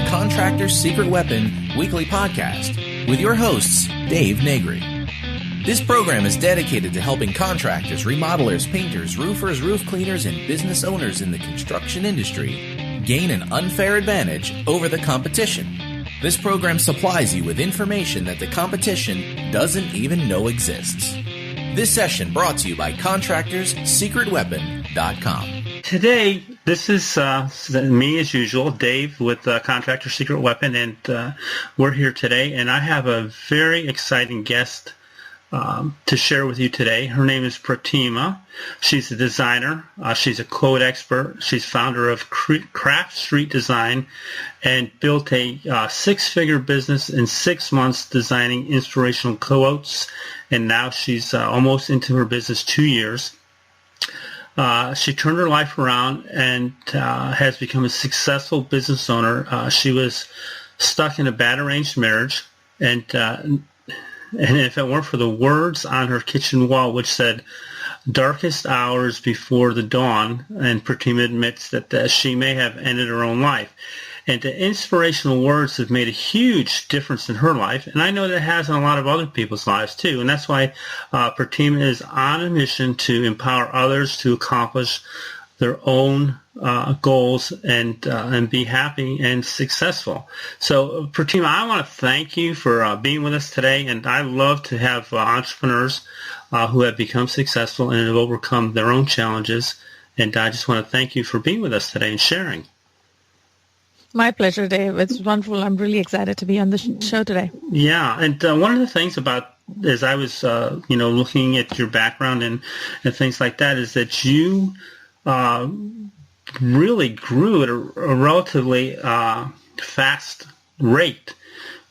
the Contractor's Secret Weapon weekly podcast with your hosts, Dave Negri. This program is dedicated to helping contractors, remodelers, painters, roofers, roof cleaners, and business owners in the construction industry gain an unfair advantage over the competition. This program supplies you with information that the competition doesn't even know exists. This session brought to you by ContractorsSecretWeapon.com. Today, this is me as usual, Dave with Contractor Secret Weapon, and we're here today, and I have a very exciting guest to share with you today. Her name is Pratima. She's a designer. She's a quote expert. She's founder of Craft Street Design and built a six-figure business in 6 months designing inspirational quotes, and now she's almost into her business 2 years. She turned her life around and has become a successful business owner. She was stuck in a bad arranged marriage, and if it weren't for the words on her kitchen wall which said, "Darkest hours before the dawn," and Pratima admits that she may have ended her own life. And the inspirational words have made a huge difference in her life, and I know that it has in a lot of other people's lives too. And that's why Pratima is on a mission to empower others to accomplish their own goals and be happy and successful. So, Pratima, I want to thank you for being with us today, and I love to have entrepreneurs who have become successful and have overcome their own challenges, and I just want to thank you for being with us today and sharing. My pleasure, Dave. It's wonderful. I'm really excited to be on the show today. Yeah, and one of the things about, as I was, looking at your background and things like that, is that you really grew at a relatively fast rate,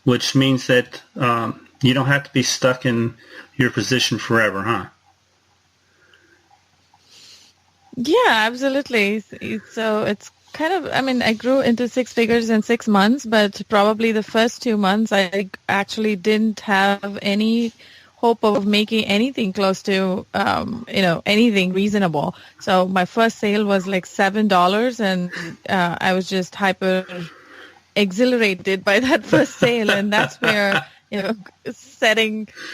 which means that you don't have to be stuck in your position forever, huh? Yeah, absolutely. So it's kind of, I grew into six figures in 6 months, but probably the first 2 months I actually didn't have any hope of making anything close to, anything reasonable. So my first sale was like $7, and I was just hyper exhilarated by that first sale. And that's where,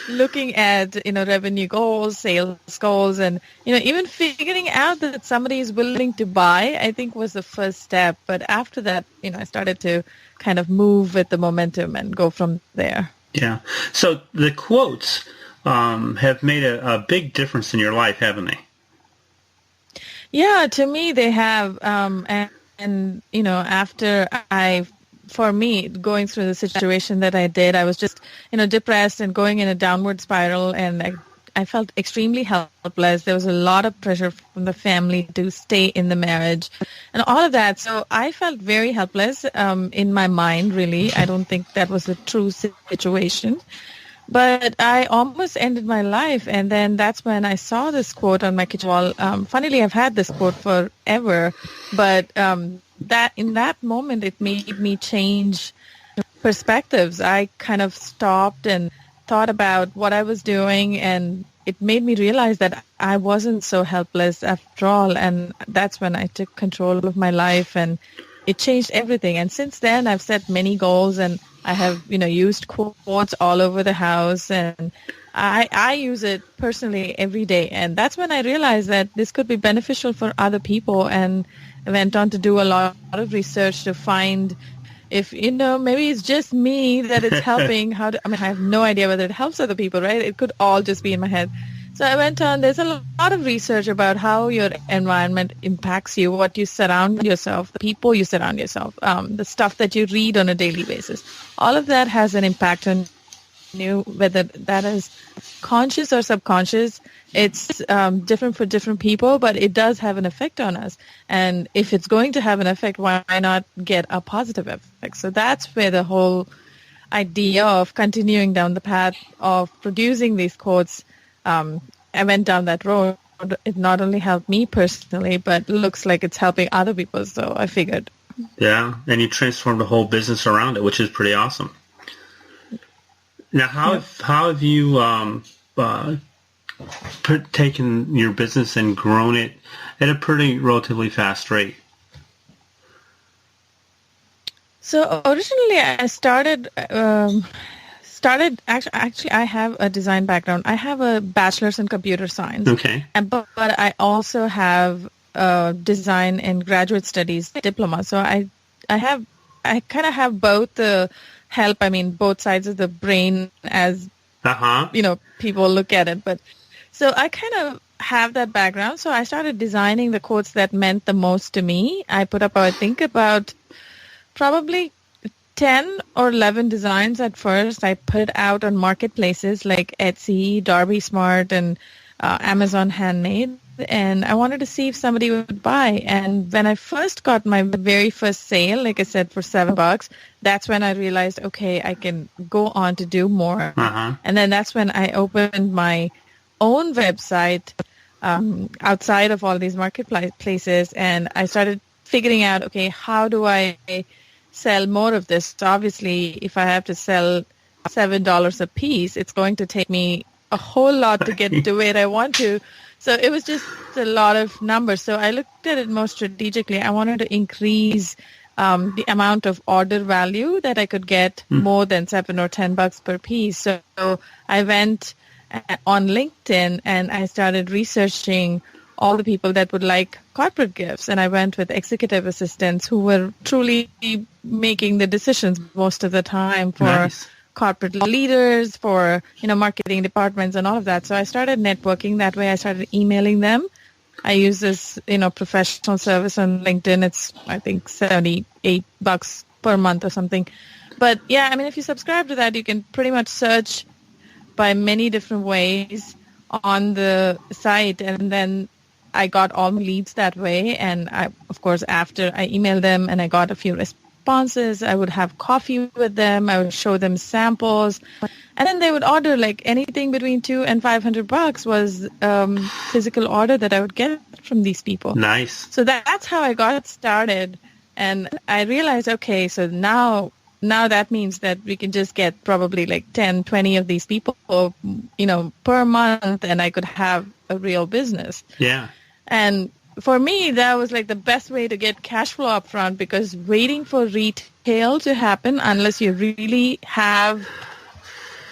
looking at, revenue goals, sales goals, and, even figuring out that somebody is willing to buy, I think was the first step. But after that, I started to kind of move with the momentum and go from there. Yeah. So the quotes have made a big difference in your life, haven't they? Yeah, to me they have. After for me, going through the situation that I did, I was just, depressed and going in a downward spiral, and I felt extremely helpless. There was a lot of pressure from the family to stay in the marriage and all of that. So I felt very helpless in my mind, really. I don't think that was a true situation. But I almost ended my life, and then that's when I saw this quote on my kitchen wall. Funnily, I've had this quote forever, but that in that moment, it made me change perspectives. I kind of stopped and thought about what I was doing, and it made me realize that I wasn't so helpless after all. And that's when I took control of my life, and it changed everything. And since then, I've set many goals, and I have, used quotes all over the house, and I use it personally every day. And that's when I realized that this could be beneficial for other people, and I went on to do a lot of research to find if, maybe it's just me that it's helping. I have no idea whether it helps other people, right? It could all just be in my head. So I went on, there's a lot of research about how your environment impacts you, what you surround yourself, the people you surround yourself, the stuff that you read on a daily basis. All of that has an impact on you, whether that is conscious or subconscious. It's different for different people, but it does have an effect on us. And if it's going to have an effect, why not get a positive effect? So that's where the whole idea of continuing down the path of producing these quotes, I went down that road. It not only helped me personally, but looks like it's helping other people. So I figured. Yeah, and you transformed the whole business around it, which is pretty awesome. Now, how have you taken your business and grown it at a pretty relatively fast rate? So originally I actually I have a design background. I have a bachelor's in computer science. Okay. But I also have a design and graduate studies diploma. So I kind of have both the help, both sides of the brain as people look at it. But so I kind of have that background. So I started designing the quotes that meant the most to me. I put up, I think, about probably 10 or 11 designs at first. I put out on marketplaces like Etsy, Darby Smart, and Amazon Handmade. And I wanted to see if somebody would buy. And when I first got my very first sale, like I said, for $7, that's when I realized, okay, I can go on to do more. And then that's when I opened my own website outside of all these marketplaces. And I started figuring out, okay, how do I sell more of this? So obviously, if I have to sell $7 a piece, it's going to take me a whole lot to get to where I want to. So it was just a lot of numbers. So I looked at it more strategically. I wanted to increase the amount of order value that I could get more than $7 or $10 per piece. So I went on LinkedIn and I started researching all the people that would like corporate gifts. And I went with executive assistants who were truly making the decisions most of the time for corporate leaders, for, marketing departments and all of that. So I started networking that way. I started emailing them. I use this, professional service on LinkedIn. It's, I think, $78 per month or something. But yeah, if you subscribe to that, you can pretty much search by many different ways on the site. And then I got all my leads that way. And I, of course, after I emailed them and I got a few responses, I would have coffee with them. I would show them samples. And then they would order like anything between $200 and $500 was physical order that I would get from these people. Nice. So that's how I got started. And I realized, okay, so now that means that we can just get probably like 10, 20 of these people, per month, and I could have a real business. Yeah. And for me, that was like the best way to get cash flow up front, because waiting for retail to happen, unless you really have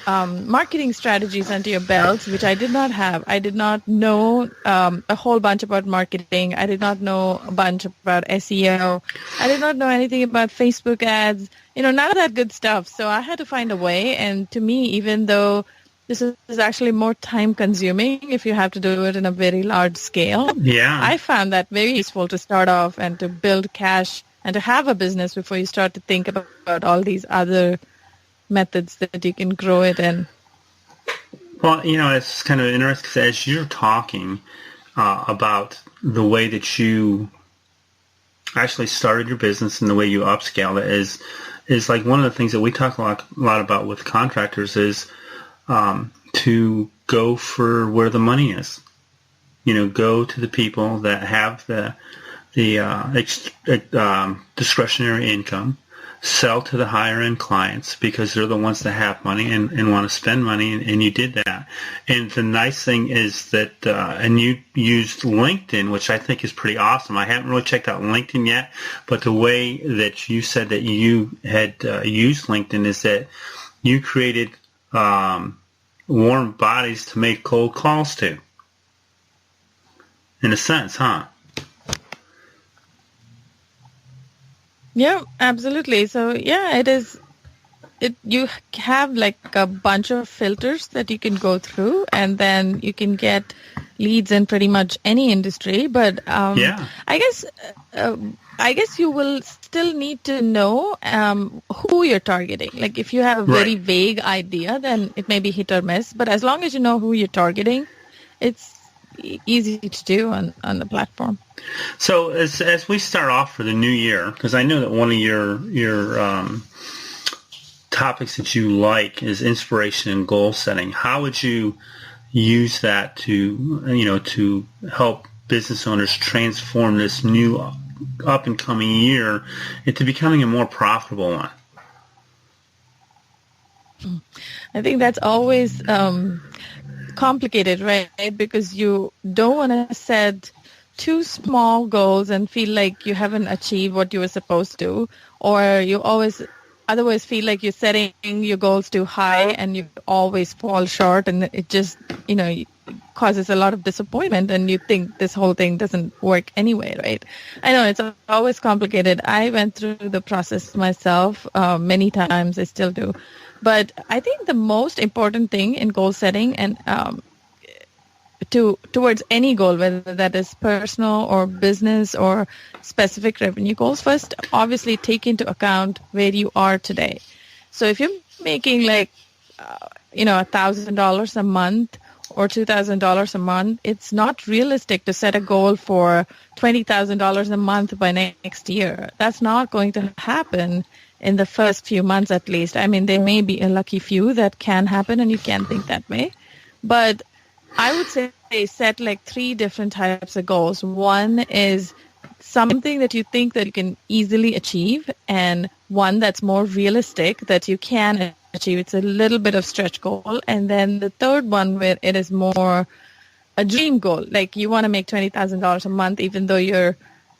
marketing strategies under your belt, which I did not have. I did not know a whole bunch about marketing. I did not know a bunch about SEO. I did not know anything about Facebook ads, none of that good stuff. So I had to find a way. And to me, even though this is actually more time consuming if you have to do it in a very large scale, I found that very useful to start off and to build cash and to have a business before you start to think about all these other methods that you can grow it in. Well, it's kind of interesting because as you're talking about the way that you actually started your business and the way you upscaled it is like one of the things that we talk a lot about with contractors is to go for where the money is. Go to the people that have the discretionary income. Sell to the higher end clients because they're the ones that have money and want to spend money, and you did that. And the nice thing is that, and you used LinkedIn, which I think is pretty awesome. I haven't really checked out LinkedIn yet, but the way that you said that you had used LinkedIn is that you created warm bodies to make cold calls to. In a sense, huh? Yeah, absolutely. So yeah, it is. You have like a bunch of filters that you can go through, and then you can get leads in pretty much any industry. But I guess you will still need to know who you're targeting. Like if you have a very vague idea, then it may be hit or miss. But as long as you know who you're targeting, it's easy to do on the platform. So as we start off for the new year, because I know that one of your topics that you like is inspiration and goal setting. How would you use that to help business owners transform this new up and coming year into becoming a more profitable one? I think that's always complicated, right? Because you don't want to set too small goals and feel like you haven't achieved what you were supposed to, or you always otherwise feel like you're setting your goals too high and you always fall short, and it just, causes a lot of disappointment, and you think this whole thing doesn't work anyway, right? I know it's always complicated. I went through the process myself many times. I still do. But I think the most important thing in goal setting and towards any goal, whether that is personal or business or specific revenue goals, first, obviously take into account where you are today. So if you're making like, $1,000 a month or $2,000 a month, it's not realistic to set a goal for $20,000 a month by next year. That's not going to happen in the first few months, at least. I mean, there may be a lucky few that can happen, and you can think that way. But I would say set like 3 different types of goals. One is something that you think that you can easily achieve, and one that's more realistic that you can achieve. It's a little bit of stretch goal. And then the third one where it is more a dream goal, like you want to make $20,000 a month even though you're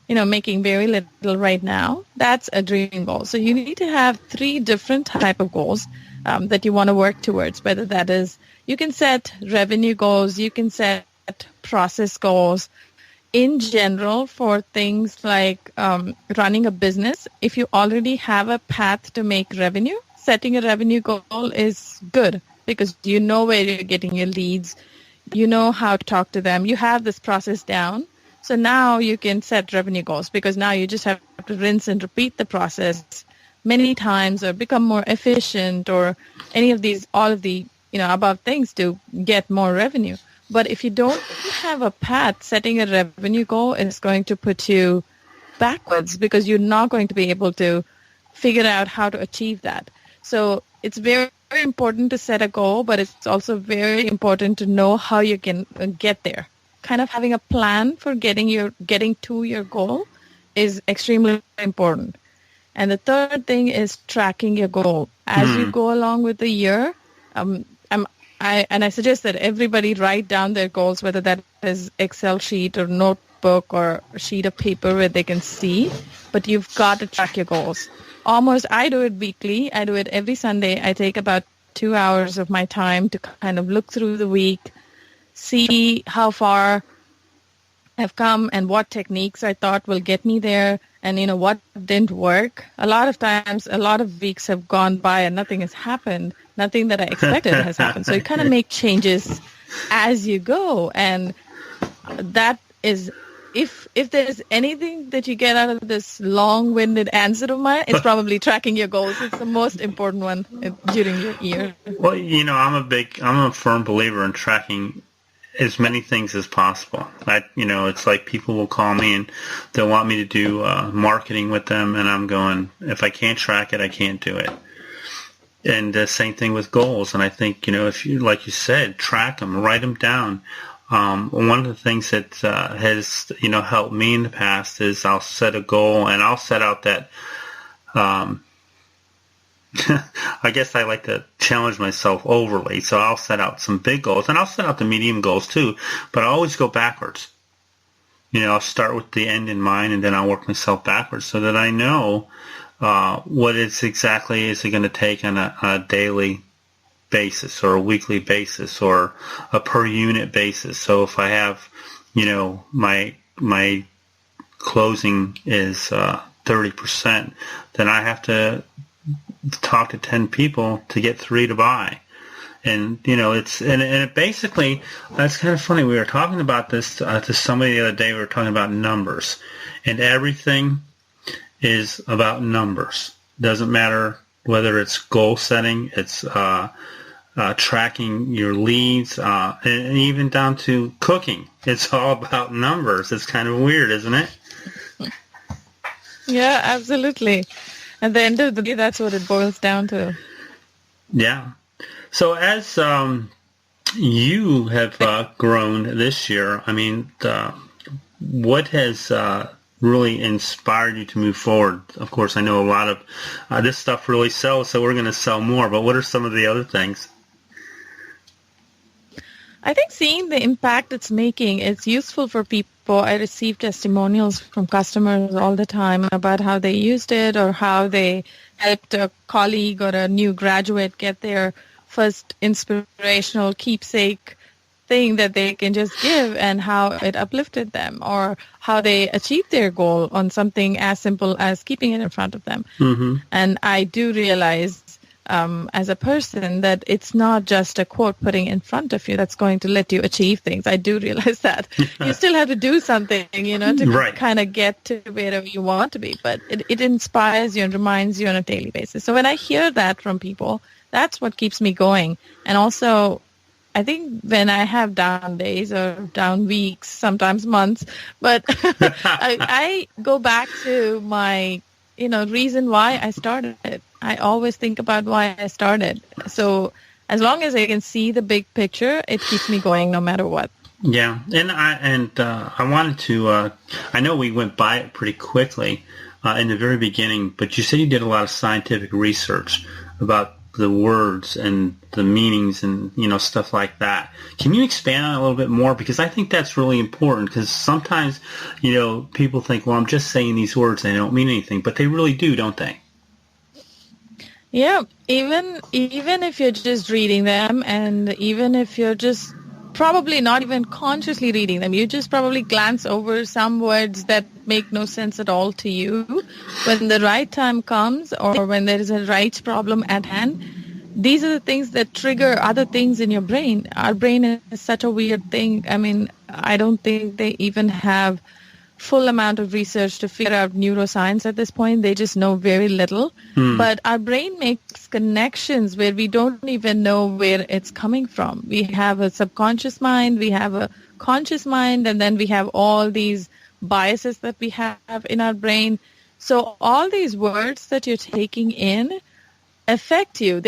making very little right now. That's a dream goal. So you need to have 3 different type of goals that you want to work towards, whether that is, you can set revenue goals, you can set process goals. In general, for things like running a business, if you already have a path to make revenue, setting a revenue goal is good because you know where you're getting your leads, you know how to talk to them, you have this process down. So now you can set revenue goals because now you just have to rinse and repeat the process many times or become more efficient or any of these, all of the, above things to get more revenue. But if you don't have a path, setting a revenue goal is going to put you backwards because you're not going to be able to figure out how to achieve that. So it's very, very important to set a goal, but it's also very important to know how you can get there. Kind of having a plan for getting to your goal is extremely important. And the third thing is tracking your goal. As you go along with the year, I suggest that everybody write down their goals, whether that is Excel sheet or notebook or a sheet of paper where they can see, but you've got to track your goals. I do it weekly. I do it every Sunday. I take about 2 hours of my time to kind of look through the week, see how far I've come and what techniques I thought will get me there and, what didn't work. A lot of times, a lot of weeks have gone by and nothing has happened. Nothing that I expected has happened. So you kind of make changes as you go. And that is, if there's anything that you get out of this long-winded answer of mine, it's probably tracking your goals. It's the most important one during your year. Well, I'm a firm believer in tracking as many things as possible. It's like people will call me and they'll want me to do marketing with them, and I'm going, if I can't track it, I can't do it. And the same thing with goals. And I think, if you, like you said, track them, write them down. One of the things that has, helped me in the past is I'll set a goal and I'll set out that, I guess I like to challenge myself overly. So I'll set out some big goals and I'll set out the medium goals too, but I always go backwards. I'll start with the end in mind and then I'll work myself backwards so that I know what it's exactly is it going to take on a daily basis or a weekly basis or a per unit basis. So if I have, my closing is 30%, then I have to talk to 10 people to get 3 to buy. And, it basically, that's kind of funny. We were talking about this to somebody the other day. We were talking about numbers, and everything is about numbers. Doesn't matter whether it's goal setting, it's tracking your leads, and even down to cooking. It's all about numbers. It's kind of weird, isn't it? Yeah, absolutely. At the end of the day, that's what it boils down to. Yeah. So as you have grown this year, I mean, what has really inspired you to move forward? Of course, I know a lot of this stuff really sells, so we're going to sell more. But what are some of the other things? I think seeing the impact it's making is useful for people people, I receive testimonials from customers all the time about how they used it or how they helped a colleague or a new graduate get their first inspirational keepsake thing that they can just give and how it uplifted them, or how they achieved their goal on something as simple as keeping it in front of them. Mm-hmm. And I do realize as a person that it's not just a quote putting in front of you that's going to let you achieve things. I do realize that. You still have to do something, to kind of get to wherever you want to be. But it inspires you and reminds you on a daily basis. So when I hear that from people, that's what keeps me going. And also, I think when I have down days or down weeks, sometimes months, but I go back to my, reason why I started it. I always think about why I started. So as long as I can see the big picture, it keeps me going no matter what. Yeah, and I wanted to. I know we went by it pretty quickly in the very beginning, but you said you did a lot of scientific research about the words and the meanings and stuff like that. Can you expand on it a little bit more? Because I think that's really important, because sometimes people think, well, I'm just saying these words and they don't mean anything, but they really do, don't they? Yeah, even if you're just reading them, and even if you're just probably not even consciously reading them, you just probably glance over some words that make no sense at all to you. When the right time comes, or when there is a right problem at hand, these are the things that trigger other things in your brain. Our brain is such a weird thing. I mean, I don't think they even have full amount of research to figure out neuroscience at this point. They just know very little. But our brain makes connections where we don't even know where it's coming from. We have a subconscious mind, we have a conscious mind, and then we have all these biases that we have in our brain. So all these words that you're taking in affect you.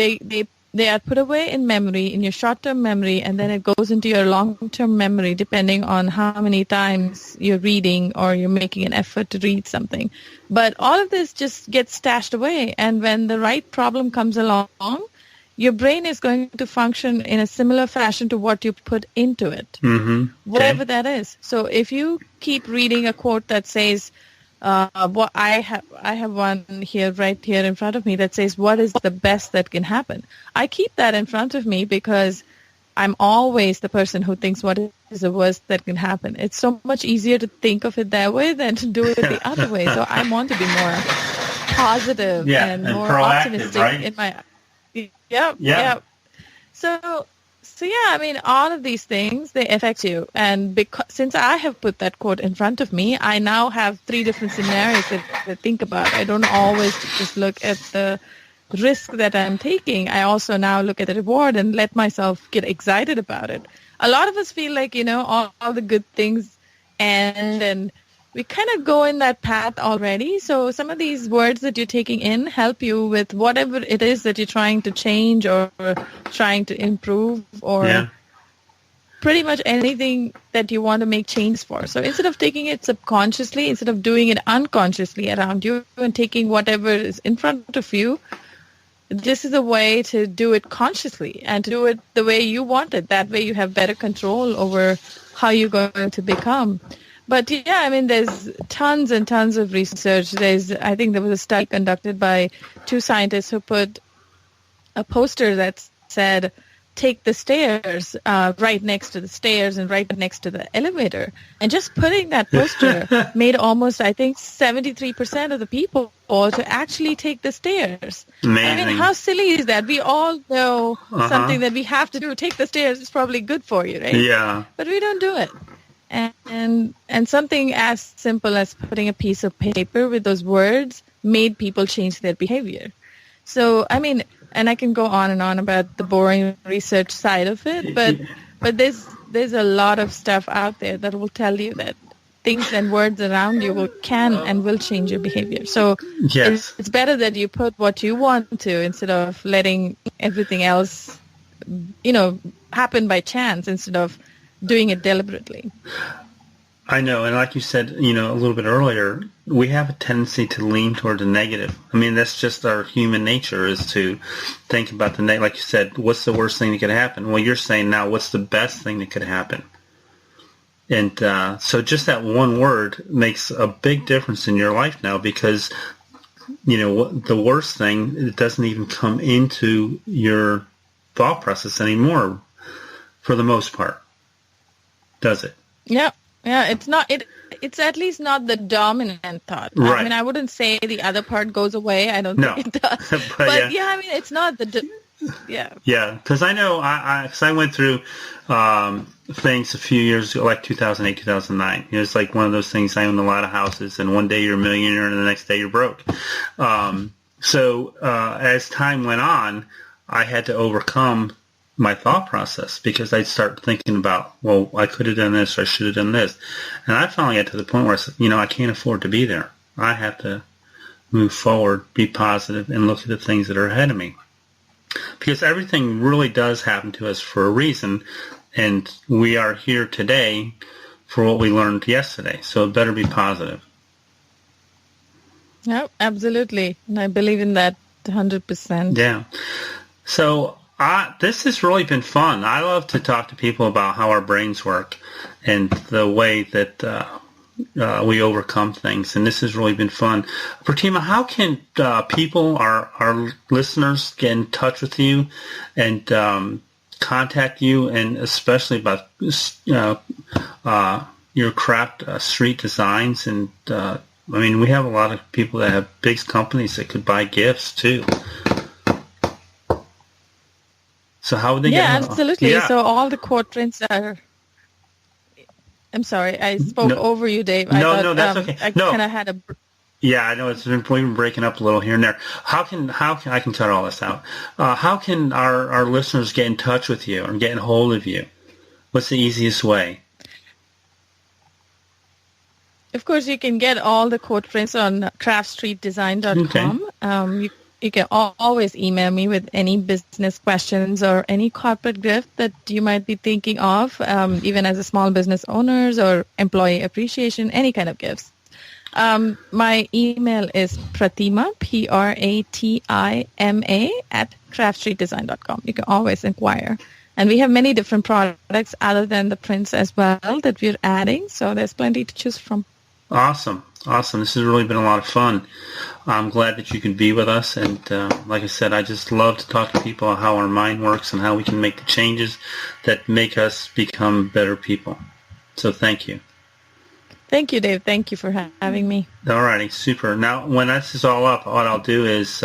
They are put away in memory, in your short-term memory, and then it goes into your long-term memory depending on how many times you're reading or you're making an effort to read something. But all of this just gets stashed away, and when the right problem comes along, your brain is going to function in a similar fashion to what you put into it, whatever that is. So if you keep reading a quote that says, what I have one right here in front of me that says, what is the best that can happen? I keep that in front of me because I'm always the person who thinks what is the worst that can happen. It's so much easier to think of it that way than to do it the other way. So I want to be more positive and more optimistic, right? In my yeah. So yeah, I mean, all of these things, they affect you. And since I have put that quote in front of me, I now have 3 different scenarios that think about. I don't always just look at the risk that I'm taking. I also now look at the reward and let myself get excited about it. A lot of us feel like, all the good things and we kind of go in that path already. So some of these words that you're taking in help you with whatever it is that you're trying to change or trying to improve, or pretty much anything that you want to make change for. So instead of taking it subconsciously, instead of doing it unconsciously around you and taking whatever is in front of you, this is a way to do it consciously and to do it the way you want it. That way you have better control over how you're going to become. But yeah, I mean, there's tons and tons of research. I think there was a study conducted by 2 scientists who put a poster that said, take the stairs right next to the stairs and right next to the elevator. And just putting that poster made almost, I think, 73% of the people to actually take the stairs. Amazing. I mean, how silly is that? We all know something that we have to do. Take the stairs is probably good for you, right? Yeah. But we don't do it. And something as simple as putting a piece of paper with those words made people change their behavior. So, I mean, and I can go on and on about the boring research side of it, but there's a lot of stuff out there that will tell you that things and words around you can and will change your behavior. So it's better that you put what you want to instead of letting everything else, happen by chance instead of doing it deliberately. I know, and like you said, a little bit earlier, we have a tendency to lean toward the negative. I mean, that's just our human nature, is to think about the negative. Like you said, what's the worst thing that could happen? Well, you're saying now, what's the best thing that could happen? And so just that one word makes a big difference in your life now, because, the worst thing, it doesn't even come into your thought process anymore for the most part. Does it? Yeah. Yeah. It's not, it's at least not the dominant thought. Right. I mean, I wouldn't say the other part goes away. I don't think it does. but yeah, I mean, it's not yeah. Yeah. Because I know, because I went through things a few years ago, like 2008, 2009. It's like one of those things. I owned a lot of houses, and one day you're a millionaire, and the next day you're broke. So as time went on, I had to overcome my thought process, because I'd start thinking about, well, I could have done this, or I should have done this. And I finally got to the point where I said, I can't afford to be there. I have to move forward, be positive, and look at the things that are ahead of me. Because everything really does happen to us for a reason, and we are here today for what we learned yesterday. So it better be positive. No, absolutely. And I believe in that 100%. Yeah. So this has really been fun. I love to talk to people about how our brains work and the way that we overcome things. And this has really been fun. Pratima, how can people, our listeners, get in touch with you and contact you, and especially about your craft street designs? And we have a lot of people that have big companies that could buy gifts too. So how would they get? Yeah, absolutely. Yeah. So all the quote prints are. I'm sorry, I spoke over you, Dave. No, that's okay. I kind of had a. Yeah, I know it's been breaking up a little here and there. How can I can cut all this out? How can our listeners get in touch with you or get in hold of you? What's the easiest way? Of course, you can get all the quote prints on craftstreetdesign.com. Okay. You can always email me with any business questions or any corporate gift that you might be thinking of, even as a small business owners or employee appreciation, any kind of gifts. My email is Pratima, Pratima @craftstreetdesign.com. You can always inquire. And we have many different products other than the prints as well that we're adding. So there's plenty to choose from. Awesome. This has really been a lot of fun. I'm glad that you can be with us. And like I said, I just love to talk to people about how our mind works and how we can make the changes that make us become better people. So thank you. Thank you, Dave. Thank you for having me. All righty. Super. Now, when this is all up, what I'll do is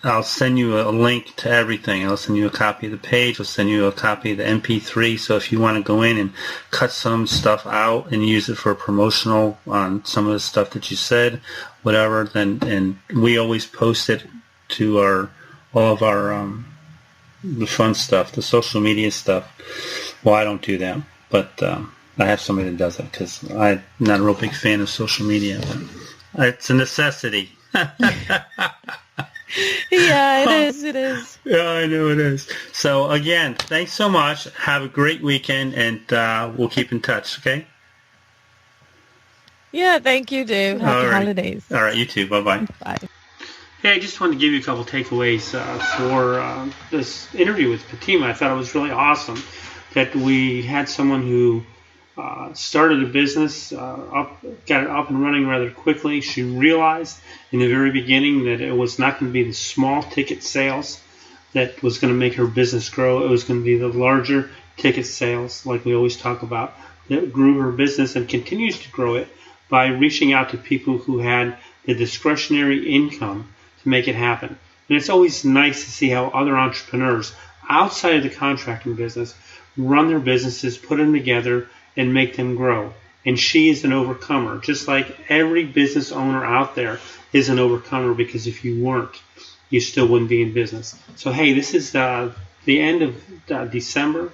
I'll send you a link to everything. I'll send you a copy of the page. I'll send you a copy of the MP3. So if you want to go in and cut some stuff out and use it for promotional on some of the stuff that you said, whatever, then, and we always post it to all of our the fun stuff, the social media stuff. Well, I don't do that, but I have somebody that does it because I'm not a real big fan of social media. But it's a necessity. Yeah, it is. Yeah, I know it is. So, again, thanks so much. Have a great weekend, and we'll keep in touch, okay? Yeah, thank you, Dave. Happy holidays. All right, you too. Bye-bye. Bye. Hey, I just wanted to give you a couple takeaways for this interview with Pratima. I thought it was really awesome that we had someone who started a business, got it up and running rather quickly. She realized in the very beginning that it was not going to be the small ticket sales that was going to make her business grow. It was going to be the larger ticket sales, like we always talk about, that grew her business and continues to grow it by reaching out to people who had the discretionary income to make it happen. And it's always nice to see how other entrepreneurs outside of the contracting business run their businesses, put them together, and make them grow. And she is an overcomer, just like every business owner out there is an overcomer, because if you weren't, you still wouldn't be in business. So, hey, this is the end of December.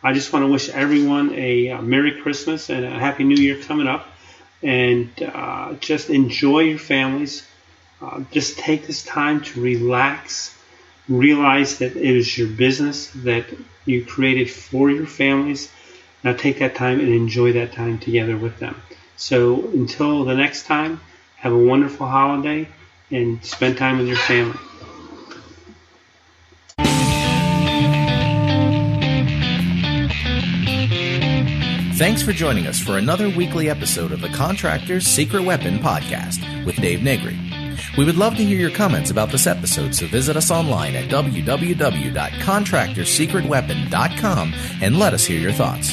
I just want to wish everyone a Merry Christmas and a Happy New Year coming up. And just enjoy your families. Just take this time to relax. Realize that it is your business that you created for your families. Now take that time and enjoy that time together with them. So until the next time, have a wonderful holiday and spend time with your family. Thanks for joining us for another weekly episode of the Contractor's Secret Weapon podcast with Dave Negri. We would love to hear your comments about this episode, so visit us online at www.contractorsecretweapon.com and let us hear your thoughts.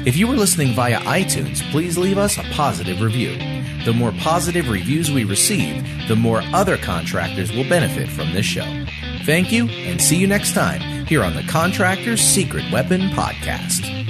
If you are listening via iTunes, please leave us a positive review. The more positive reviews we receive, the more other contractors will benefit from this show. Thank you, and see you next time here on the Contractor's Secret Weapon podcast.